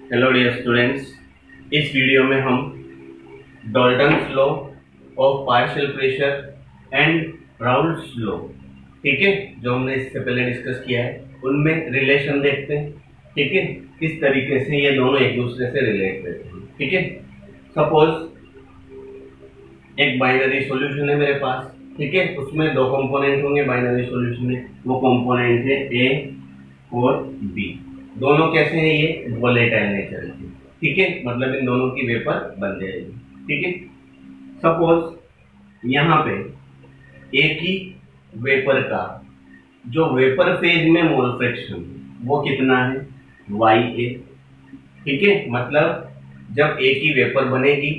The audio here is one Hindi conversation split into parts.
हेलो डियर स्टूडेंट्स, इस वीडियो में हम Dalton's law of partial pressure and Raoult's law, ठीक है, जो हमने इससे पहले डिस्कस किया है, उनमें रिलेशन देखते हैं। ठीक है, किस तरीके से ये दोनों एक दूसरे से रिलेट करते हैं। ठीक है, सपोज एक बाइनरी सॉल्यूशन है मेरे पास। ठीक है, उसमें दो कंपोनेंट होंगे बाइनरी सॉल्यूशन में। वो कंपोनेंट है ए और बी। दोनों कैसे हैं? ये वोलेटाइल नेचर के। ठीक है, मतलब इन दोनों की वेपर बन जाएगी। ठीक है, सपोज यहाँ पे एक ही वेपर का जो वेपर फेज में मोल फ्रैक्शन वो कितना है? वाई ए। ठीक है, मतलब जब एक ही वेपर बनेगी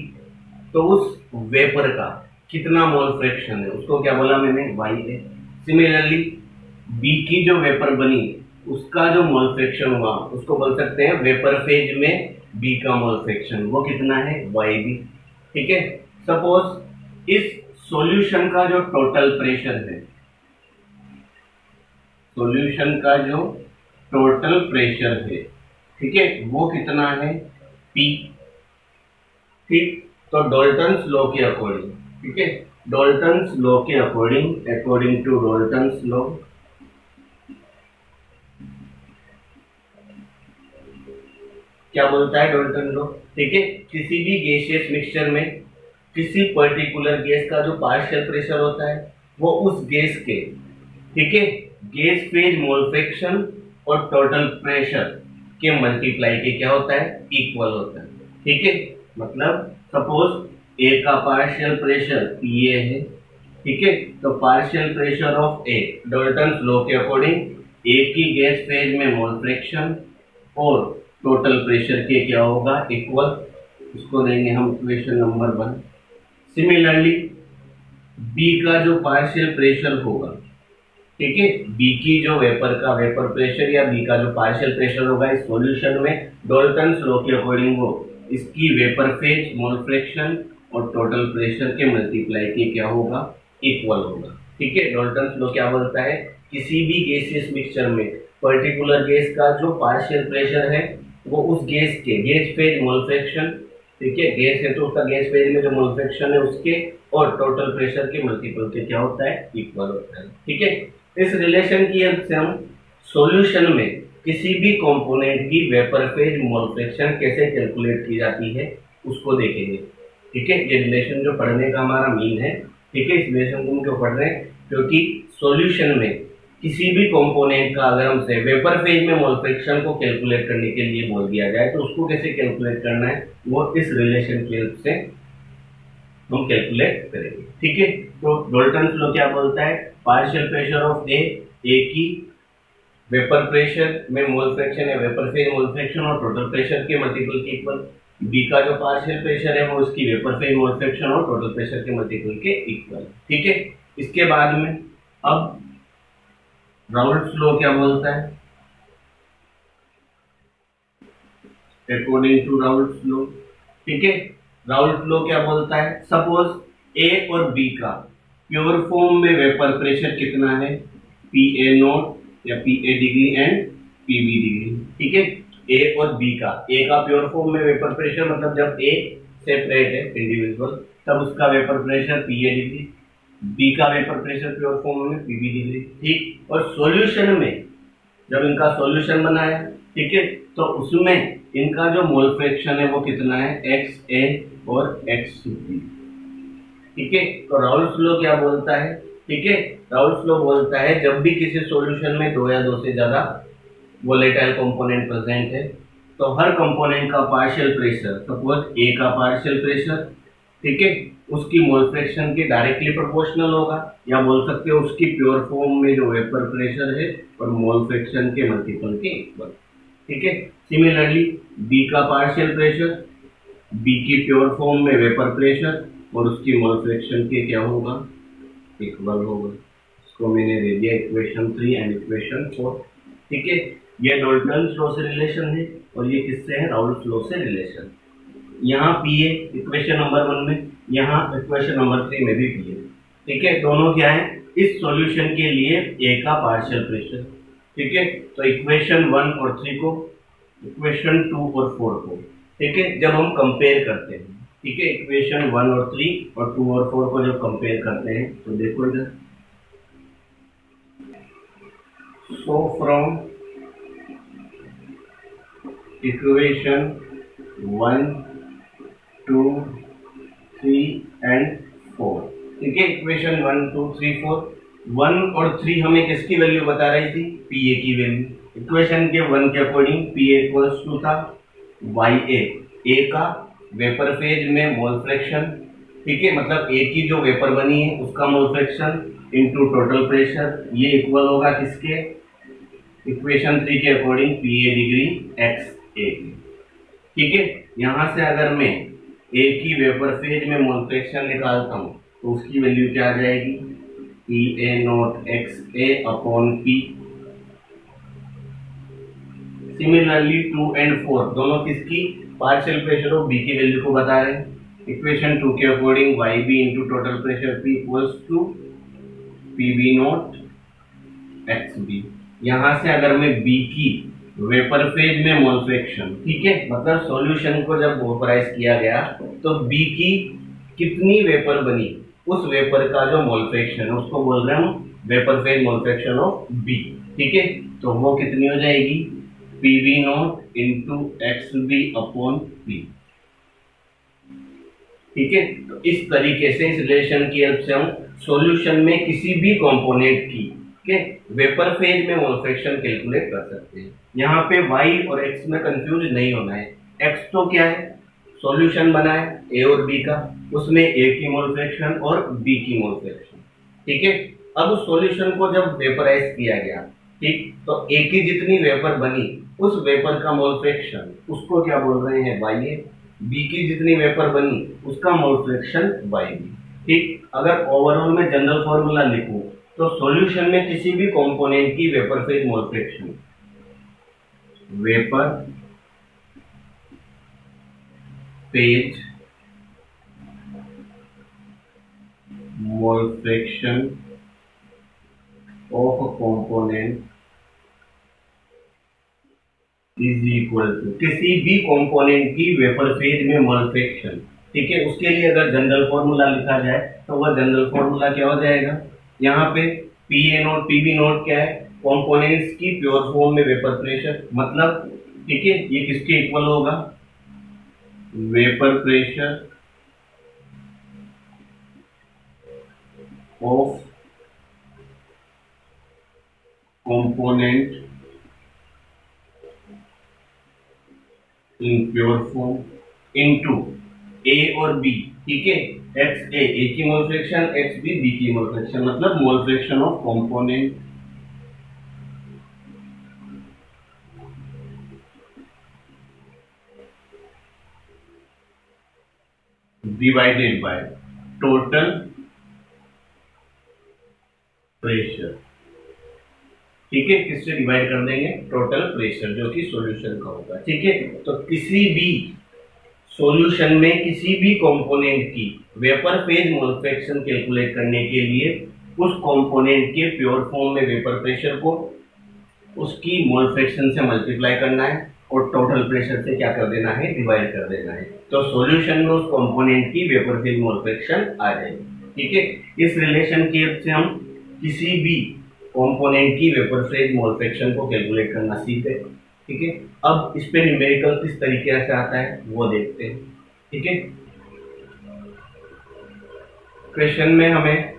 तो उस वेपर का कितना मोल फ्रैक्शन है उसको क्या बोला मैंने? वाई ए। सिमिलरली बी की जो वेपर बनी उसका जो मोल फ्रैक्शन हुआ उसको बोल सकते हैं वेपर फेज में बी का मोल फ्रैक्शन, वो कितना है? Y B. ठीक है, सपोज इस सॉल्यूशन का जो टोटल प्रेशर है, सॉल्यूशन का जो टोटल प्रेशर है, ठीक है, वो कितना है? पी। ठीक, तो डाल्टन्स लॉ के अकॉर्डिंग, ठीक है, डाल्टन्स लॉ के according, according to Dalton's law, क्या बोलता है डाल्टन लॉ? ठीक है, किसी भी गैसियस मिक्सचर में किसी पर्टिकुलर गैस का जो पार्शियल प्रेशर होता है वो उस गैस के, ठीक है, गैस फेज मोल फ्रैक्शन और टोटल प्रेशर के मल्टीप्लाई के क्या होता है? इक्वल होता है। ठीक है, मतलब सपोज ए का पार्शियल प्रेशर पी ए है। ठीक है, तो partial pressure of A Dalton's law के अकॉर्डिंग ए की गैस फेज में मोल फ्रैक्शन और टोटल प्रेशर के क्या होगा? इक्वल। इसको देंगे हम इक्वेशन नंबर 1। सिमिलरली बी का जो पार्शियल प्रेशर होगा, ठीक है, बी की जो वेपर का वेपर प्रेशर या बी का जो पार्शियल प्रेशर होगा इस सॉल्यूशन में डाल्टन्स लॉ के अकॉर्डिंग वो इसकी वेपर फेज मोल फ्रैक्शन और टोटल प्रेशर के मल्टीप्लाई के क्या होगा? इक्वल होगा। ठीक है, डाल्टन्स लॉ क्या बोलता है? किसी भी गैसियस मिक्सचर में पर्टिकुलर गैस का जो पार्शियल प्रेशर है वो उस गैस के गैस फेज मोल फ्रैक्शन, ठीक है, गैस है तो उसका गैस फेज में जो मोल फ्रैक्शन है उसके और टोटल प्रेशर के मल्टीपल के क्या होता है? इक्वल होता है। ठीक है, इस रिलेशन की हेल्प से हम सॉल्यूशन में किसी भी कंपोनेंट की वेपर फेज मोल फ्रैक्शन कैसे कैलकुलेट की जाती है उसको देखेंगे। ठीक है, ये रिलेशन जो पढ़ने का हमारा मीन है। ठीक है, इस रिलेशन को हम क्यों पढ़ रहे हैं? क्योंकि सॉल्यूशन में किसी भी कंपोनेंट का अगर हमसे वेपर फेज में मोल फ्रैक्शन को कैलकुलेट करने के लिए बोल दिया जाए तो उसको कैसे कैलकुलेट करना है वो इस रिलेशन की हेल्प से हम कैलकुलेट करेंगे। ठीक है, तो डाल्टन्स लॉ क्या बोलता है? पार्शियल प्रेशर ऑफ ए की वेपर प्रेशर में मोल फ्रैक्शन या वेपर फेज मोल फ्रैक्शन और टोटल प्रेशर के मल्टीपल के इक्वल। बी का जो पार्शियल प्रेशर है वो उसकी वेपर फेज मोल फ्रैक्शन और टोटल प्रेशर के मल्टीपल के इक्वल। ठीक है, इसके बाद में अब राउल्ट्स लॉ क्या बोलता है? अकॉर्डिंग टू राउल्ट्स लॉ, ठीक है, राउल्ट लॉ क्या बोलता है? सपोज ए और बी का प्योर फॉर्म में वेपर प्रेशर कितना है? पी ए नोट या P A degree and P B degree. ठीक है, ए और बी का, ए का प्योर फॉर्म में वेपर प्रेशर मतलब जब ए सेपरेट है इंडिविजुअल तब उसका vapour pressure P A degree, B का वेपर प्रेशर प्योर फॉर्म में पी बी डिग्री। ठीक, और सॉल्यूशन में जब इनका सॉल्यूशन बना है, ठीक है, तो उसमें इनका जो मोल फ्रैक्शन है वो कितना है? एक्स ए और एक्स बी। ठीक है, तो राउल्ट्स लॉ क्या बोलता है? ठीक है, राउल्ट्स लॉ बोलता है जब भी किसी सॉल्यूशन में दो या दो से ज्यादा वोलेटाइल कंपोनेंट प्रेजेंट है तो हर कंपोनेंट का पार्शियल प्रेशर, सपोज ए का पार्शियल प्रेशर, ठीक है, उसकी मोल फ्रैक्शन के डायरेक्टली प्रोपोर्शनल होगा या बोल सकते हो उसकी प्योर फॉर्म में जो वेपर प्रेशर है और मोल फ्रैक्शन के मल्टीपल के इक्वल। ठीक है, सिमिलरली बी का पार्शियल प्रेशर, बी की प्योर फॉर्म में वेपर प्रेशर और उसकी मोल फ्रैक्शन के क्या होगा? इक्वल होगा। इसको मैंने दे दिया इक्वेशन 3 एंड इक्वेशन 4। ठीक है, ये डाल्टन्स लॉ से रिलेशन है और ये किससे है? राउल्ट्स लॉ से रिलेशन। यहाँ पी ए इक्वेशन नंबर 1 में, यहाँ इक्वेशन नंबर 3 में भी पी ए। ठीक है, दोनों क्या है? इस सॉल्यूशन के लिए ए का पार्शियल प्रेशर। ठीक है, तो इक्वेशन 1 और 3 को इक्वेशन 2 और 4 को, ठीक है, जब हम कंपेयर करते हैं, ठीक है, इक्वेशन 1 और 3 और 2 और 4 को जब कंपेयर करते हैं तो देखो इधर, सो फ्रॉम इक्वेशन 1, 2, 3 एंड 4, ठीक है, इक्वेशन 1, 2, 3, 4, 1 और 3 हमें किसकी वैल्यू बता रही थी, पी ए की वैल्यू। इक्वेशन के 1 के according P A equals to था वाई ए का वेपर फेज में मोल फ्रैक्शन, ठीक है, मतलब ए की जो वेपर बनी है उसका mole fraction into total pressure, ये इक्वल होगा किसके, इक्वेशन 3 के according P A degree X A की, ठीक है। यहां से अगर मैं ए की वेपर फेज में मोल फ्रैक्शन निकालता हूं तो उसकी वैल्यू क्या आ जाएगी, P A naught X A upon P. Similarly 2 and 4 दोनों किसकी, पार्शियल प्रेशर ऑफ बी की वैल्यू को बता रहे हैं। इक्वेशन 2 के according Y B into total pressure P equals to P B naught X B. यहां से अगर मैं बी की वेपर फेज में मोल फ्रैक्शन, ठीक है, मतलब सॉल्यूशन को जब वेपराइज किया गया तो बी की कितनी वेपर बनी, उस वेपर का जो मोल फ्रैक्शन है उसको बोल रहे हैं हम vapour phase mole fraction of B, ठीक है। तो वो कितनी हो जाएगी, P V naught into X B upon P, ठीक है। तो इस तरीके से इस रिलेशन की हेल्प से हम सॉल्यूशन में किसी भी कंपोनेंट की के वेपर फेज में मोल फ्रैक्शन कैलकुलेट कर सकते हैं। यहाँ पे y और x में कंफ्यूज नहीं होना है। x तो क्या है, सॉल्यूशन बना है a और b का, उसमें a की मोल फ्रैक्शन और b की मोल फ्रैक्शन, ठीक है। अब उस सॉल्यूशन को जब वेपराइज किया गया, ठीक, तो a की जितनी वेपर बनी उस वेपर का मोल फ्रैक्शन उसको क्या बोल रहे हैं, y, b की जितनी वेपर बनी उसका मोल फ्रैक्शन y, ठीक। अगर ओवरऑल में जनरल फॉर्मूला लिखूं तो सॉल्यूशन में किसी भी कंपोनेंट की vapour phase mole fraction, vapour phase mole fraction of component is equal to किसी भी कंपोनेंट की वेपर फेज में मोल फ्रैक्शन, ठीक है। उसके लिए अगर जनरल फॉर्मूला लिखा जाए तो वह जनरल फॉर्मूला क्या हो जाएगा, यहाँ पे P A naught P B naught क्या है, कंपोनेंट्स की प्योर फॉर्म में वेपर प्रेशर, मतलब ठीक है ये किसके इक्वल होगा, vapour pressure of component in pure form into A और बी, ठीक है, एक्स ए की मोल फ्रैक्शन, एक्स बी की मोल फ्रैक्शन, मतलब मोल fraction of component divided by total pressure, ठीक है। किससे डिवाइड कर देंगे, टोटल प्रेशर जो कि सॉल्यूशन का होगा, ठीक है। तो किसी भी सॉल्यूशन में किसी भी कंपोनेंट की vapour phase mole fraction calculate करने के लिए उस कंपोनेंट के प्योर फॉर्म में वेपर प्रेशर को उसकी मोल फ्रैक्शन से मल्टीप्लाई करना है और टोटल प्रेशर से क्या कर देना है, डिवाइड कर देना है। तो सॉल्यूशन में उस कंपोनेंट की वेपर फेज मोल फ्रैक्शन आ जाएगी, ठीक है। इस रिलेशन की हेल्प से हम किसी भी कंपोनेंट की वेपर फेज मोल फ्रैक्शन को कैलकुलेट करना सीखे, ठीक है। अब इस पे न्यूमेरिकल किस तरीके से आता है वो देखते हैं, ठीक है। क्वेश्चन में हमें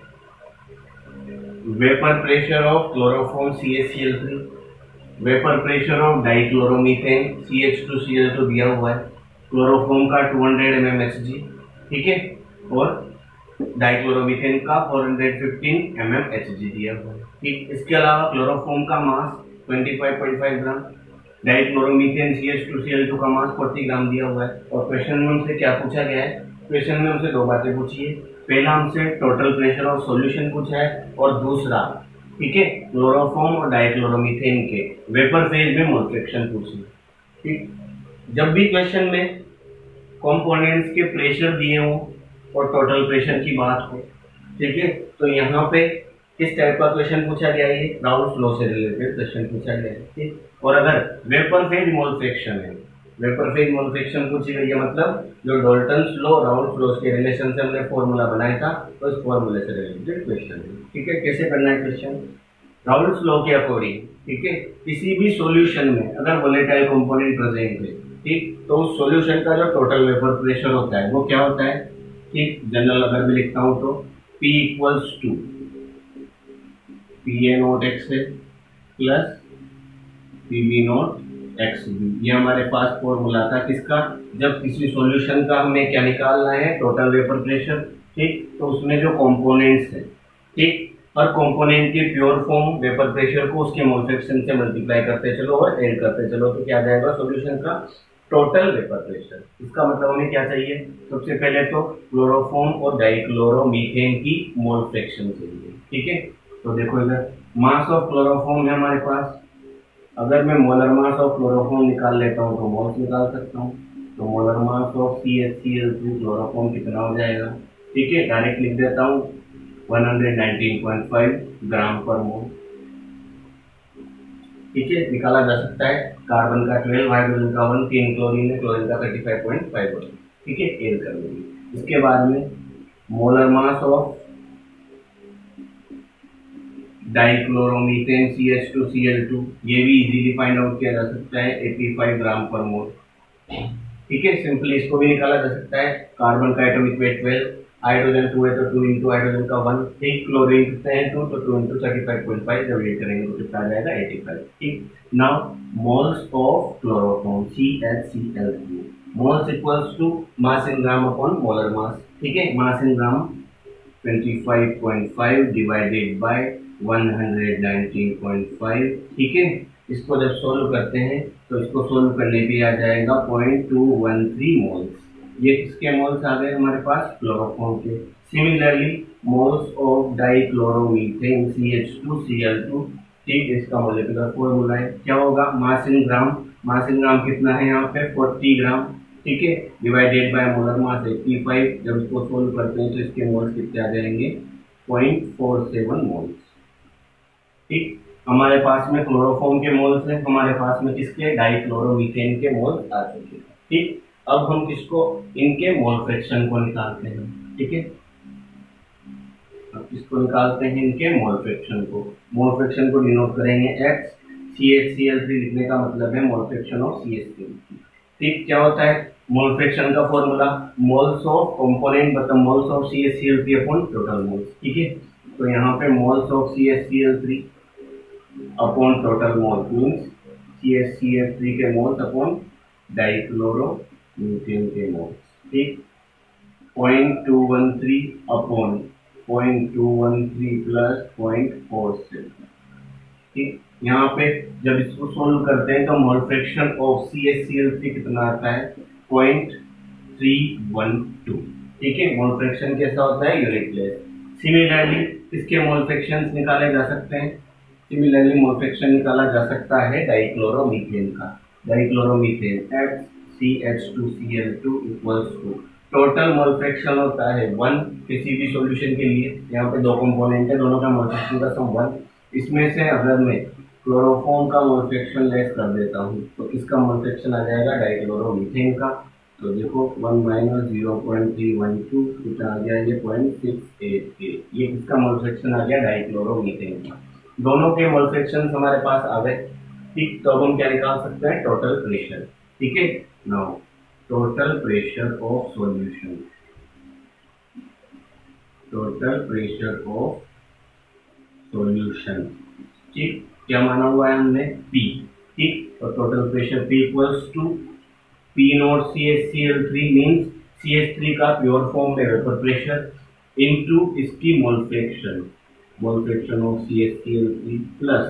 vapour pressure of chloroform CaCl3, vapour pressure of dichloromethane CH2Cl2 दिया हुआ है, क्लोरोफॉर्म का 200 mmHg, ठीक है, और डाइक्लोरोमीथेन का 415 mmHg दिया हुआ है, ठीक। इसके अलावा क्लोरोफॉर्म का मास 25.5 ग्राम, डाइक्लोरोमीथेन CH2Cl2 का मास 40 ग्राम दिया हुआ है। और क्वेश्चन में हमसे क्या पूछा गया है, क्वेश्चन में हमसे दो बातें पूछी है, पहला हमसे टोटल प्रेशर ऑफ सॉल्यूशन पूछा है और दूसरा, ठीक है, क्लोरोफॉर्म और डाइक्लोरोमीथेन के वेपर फेज में मोल फ्रैक्शन पूछी, ठीक। जब भी क्वेश्चन में कंपोनेंट्स के प्रेशर दिए हों और टोटल प्रेशर की बात हो, ठीक है, तो यहाँ पे किस टाइप का क्वेश्चन पूछा गया है, राउल्स लॉ से रिलेटेड क्वेश्चन पूछा गया है, ठीक। और अगर वेपर फेज मोल फ्रैक्शन है, वेपर फेज मोल फ्रैक्शन पूछी गई है, मतलब जो डाल्टन्स लॉ राउल्स लॉ के रिलेशन से हमने फॉर्मूला बनाया था, तो इस फॉर्मूले से रिलेटेड क्वेश्चन है। ठीक है, कैसे करना है क्वेश्चन? राउल्स लॉ के अकॉर्डिंग, ठीक है, किसी भी सॉल्यूशन में अगर वोलेटाइल कंपोनेंट प्रेजेंट है, ठीक, तो उस सॉल्यूशन का जो टोटल वेपर प्रेशर होता है वो क्या होता है? ठीक, जनरल अगर मैं लिखता हूं तो P equals to PA naught XA plus PB naught XB। ये हमारे पास फॉर्मूला था किसका? जब किसी सॉल्यूशन का हमें क्या निकालना है? Total vapour pressure. ठीक, तो उसमें जो कंपोनेंट्स है, ठीक, हर कंपोनेंट के प्योर फॉर्म वेपर प्रेशर को उसके मोल फ्रैक्शन से मल्टीप्लाई करते चलो और ऐड करते चलो, तो क्या आ जाएगा सॉल्यूशन का टोटल वेपर प्रेशर। इसका मतलब हमें क्या चाहिए? सबसे पहले तो क्लोरोफॉर्म और डाइक्लोरोमीथेन की मोल फ्रैक्शन चाहिए। ठीक है, तो देखो इधर मास ऑफ क्लोरोफॉर्म है हमारे पास। अगर मैं मोलर मास ऑफ क्लोरोफॉर्म निकाल लेता हूँ तो मोल्स निकाल सकता हूँ। तो molar mass of CHCl2 chloroform कितना हो जाएगा? ठीक है, डायरेक्ट लिख देता हूँ 119.5 ग्राम पर मोल। ठीक है, निकाला जा सकता है। कार्बन का 12, हाइड्रोजन का 1, 3 क्लोरीन है, क्लोरीन का 35.5। ठीक है, एड कर देंगे। इसके बाद में molar mass of dichloromethane CH2Cl2, ये भी इजीली फाइंड आउट किया जा सकता है 85 ग्राम पर मोल। ठीक है, सिंपली इसको भी निकाला जा सकता है। कार्बन का एटॉमिक वेट 12, हाइड्रोजन 2 है तो 2 इंटू हाइड्रोजन का 1, ठीक, क्लोरीन कितने हैं 2, तो 2 इंटू 35.5, जब ये करेंगे तो कितना आ जाएगा 85। ठीक, now moles of chloroform CHCl2, moles equals to mass in gram upon molar mass. ठीक है, मास इन ग्राम 25.5 डिवाइडेड बाय 119.5। ठीक है, इसको जब सोल्व करते हैं तो इसको सोल्व करने पे आ जाएगा 0.213 मोल्स। ये किसके मोल्स आ गए हमारे पास? क्लोरोफॉर्म के। Similarly moles of dichloromethane CH2Cl2, ठीक, इसका मोलिकुलर फॉर्मूला है, क्या होगा? मास इन ग्राम, मास इन ग्राम कितना है यहाँ पे? 40 ग्राम। ठीक है, डिवाइडेड बाय मोलर मास 85। जब इसको सोल्व करते हैं तो इसके मोल्स कितने आ जाएंगे? 0.47 मोल्स। ठीक, हमारे पास में क्लोरोफॉर्म के मोल्स हैं, हमारे पास में किसके? डाइक्लोरोमीथेन के मोल्स आ चुके हैं। ठीक, अब हम किसको? इनके मोल फ्रैक्शन को निकालते हैं। ठीक है, अब इसको निकालते हैं इनके मोल फ्रैक्शन को। मोल फ्रैक्शन को डिनोट करेंगे X। CHCl3 लिखने का मतलब है मोल फ्रैक्शन ऑफ CH3। ठीक, क्या होता है मोल फ्रैक्शन का फॉर्मूला? मोल्स ऑफ कंपोनेंट मतलब moles of CHCl3 upon total moles. ठीक है, तो यहाँ पे moles of CHCl3 upon total moles means CHCl3 के मोल्स अपॉन डाइक्लोरोमीथेन के मोल्स। ठीक, 0.213 अपॉन 0.213 प्लस 0.47। ठीक, यहाँ पे जब इसको सोल्व करते हैं तो मोल फ्रैक्शन ऑफ CHCl3 कितना आता है? 0.312। ठीक है, मोल फ्रैक्शन कैसा होता है? यूनिटलेस। सिमिलरली इसके मोल फ्रैक्शंस निकाले जा सकते हैं। सिमिलरली मोल फ्रैक्शन निकाला जा सकता है डाइक्लोरोमीथेन का। Dichloromethane FCH2Cl2 equals to total mole fraction होता है 1 किसी भी सॉल्यूशन के लिए। यहाँ पे दो कंपोनेंट है, दोनों का मोल फ्रैक्शन का सम 1। इसमें से अगर मैं क्लोरोफॉर्म का मोल फ्रैक्शन लेस कर देता हूँ तो किसका मोल फ्रैक्शन आ जाएगा? डाइक्लोरोमीथेन का। तो देखो 1 माइनस 0.312 कितना आ गया? ये 0.688। ये किसका मोल फ्रैक्शन आ गया? डाइक्लोरोमीथेन का। दोनों के मोल फ्रैक्शन हमारे पास आ गए। ठीक, तो अब हम क्या निकाल सकते हैं? Total pressure. ठीक है, now total pressure of solution, total pressure of solution. ठीक, क्या माना हुआ है हमने? P। ठीक, तो total pressure P equals to P naught CHCl3 means CH3 का प्योर फॉर्म में वेपर प्रेशर इनटू इसकी mole fraction, mole fraction of CHCl3 plus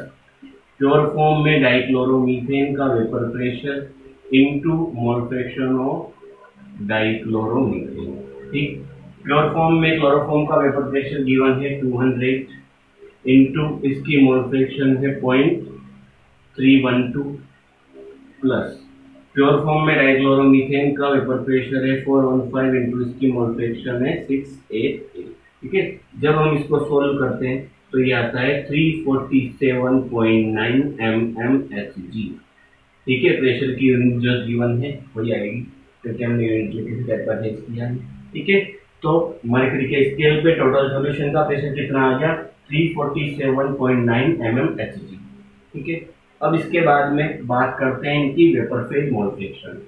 pure form में डाइक्लोरोमीथेन का vapour pressure into mole fraction of dichloromethane. ठीक, प्योर फॉर्म में क्लोरोफॉर्म का वेपर प्रेशर गिवन है 200 इनटू इसकी मोल फ्रैक्शन है 0.312 प्लस प्योर फॉर्म में डाइक्लोरोमीथेन का वेपर प्रेशर है 415 इनटू इसकी मोल फ्रैक्शन है 688। ठीक है, जब हम इसको सोल्व करते हैं तो ये आता है 347.9 mmHg। ठीक है, प्रेशर की यूनिट जो गिवन है वही आएगी, क्योंकि हमने यूनिट किसी टाइप का चेंज किया है। ठीक है, तो मर्करी के स्केल पे टोटल सॉल्यूशन का प्रेशर कितना आ गया, 347.9 mmHg। ठीक है, अब इसके बाद में बात करते हैं इनकी vapour phase mole fraction.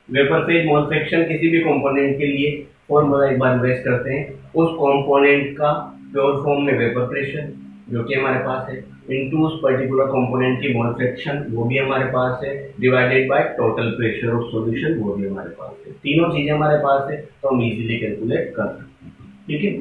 Vapour phase mole fraction किसी भी कंपोनेंट के लिए फॉर्मूला एक बार रिवाइज करते हैं। उस कंपोनेंट का प्योर फॉर्म में वेपर प्रेशर जो कि हमारे पास है, इनटू उस पर्टिकुलर कंपोनेंट की मोल फ्रैक्शन वो भी हमारे पास है, divided by total pressure of solution वो भी हमारे पास है। तीनों चीजें हमारे पास है तो हम इजीली कैलकुलेट कर सकते हैं। ठीक है,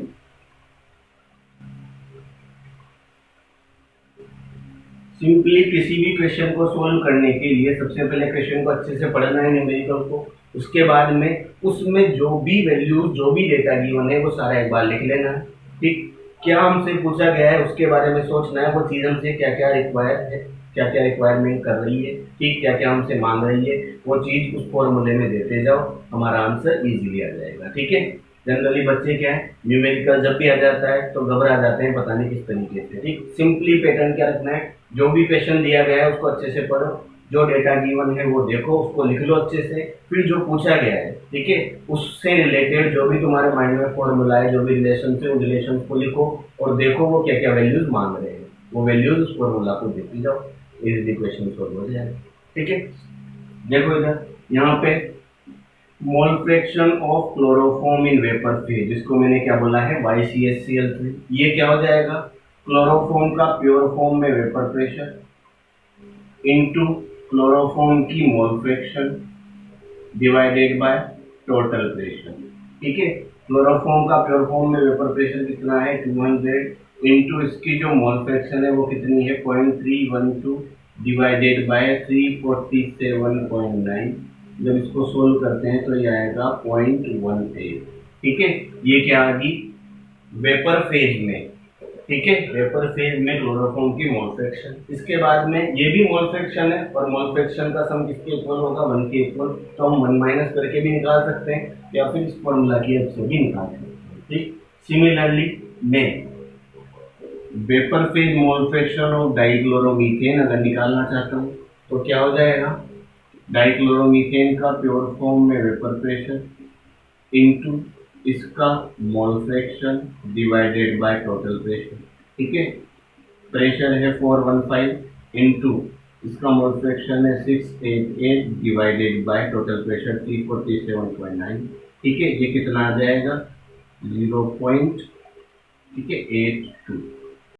सिंपली किसी भी क्वेश्चन को सोल्व करने के लिए सबसे पहले क्वेश्चन को अच्छे से पढ़ना है, न्यूमेरिकल को। उसके बाद में उसमें जो भी वैल्यू जो भी डेटा गिवन है वो सारा एक बार लिख लेना है। ठीक, क्या हमसे पूछा गया है उसके बारे में सोचना है, वो चीज हमसे क्या क्या रिक्वायर है, क्या क्या रिक्वायरमेंट कर रही है, ठीक, क्या क्या हमसे मांग रही है, वो चीज उस फॉर्मूले में देते जाओ, हमारा आंसर इजीली आ जाएगा। ठीक है, जनरली बच्चे क्या है, न्यूमेरिकल जब भी आ जाता है तो घबरा जाते हैं, पता नहीं किस तरीके से। ठीक, सिंपली पैटर्न क्या रखना है, जो भी क्वेश्चन दिया गया है उसको अच्छे से पढ़ो, जो डेटा गिवन है वो देखो, उसको लिख लो अच्छे से, फिर जो पूछा गया है, ठीक है, उससे रिलेटेड जो भी तुम्हारे माइंड में फॉर्मूला है, जो भी रिलेशन है, उन रिलेशन को लिखो और देखो वो क्या क्या वैल्यूज मांग रहे हैं, वो वैल्यूज उस फॉर्मूला को देती जाओ, इजीली क्वेश्चन सॉल्व हो जाएगा। ठीक है, देखो इधर यहाँ पे मोल fraction of chloroform in vapour phase, जिसको मैंने क्या बोला है, YCHCl3, ये क्या हो जाएगा, क्लोरोफॉर्म का प्योर फॉर्म में वेपर प्रेशर इनटू क्लोरोफॉर्म की mole fraction divided by total pressure. ठीक है, क्लोरोफॉर्म का प्योर फॉर्म में वेपर प्रेशर कितना है, 200 इनटू इसकी जो मोल फ्रैक्शन है वो कितनी है, 0.312 डिवाइडेड बाय 347.9। जब इसको सोल्व करते हैं तो ये आएगा 0.18। ठीक है, ये क्या आ गई वेपर फेज में। ठीक है, वेपर फेज में क्लोरोफॉर्म की मोल फ्रैक्शन। इसके बाद में ये भी मोल फ्रैक्शन है और मोल फ्रैक्शन का सम किसके इक्वल होगा, 1 के इक्वल, तो हम 1 माइनस करके भी निकाल सकते हैं या फिर इस फॉर्मूला की हेल्प से भी निकाल सकते हैं। ठीक, सिमिलरली मैं vapour phase mole fraction of dichloromethane अगर निकालना चाहता हूँ तो क्या हो जाएगा, डाइक्लोरोमीथेन का प्योर फॉर्म में वेपर प्रेशर इनटू इसका mole fraction divided by total pressure. ठीक है, प्रेशर है 415 इनटू इसका मोल फ्रैक्शन है 688 डिवाइडेड बाय टोटल प्रेशर 347.9। ठीक है, ये कितना आ जाएगा 0. ठीक है 82।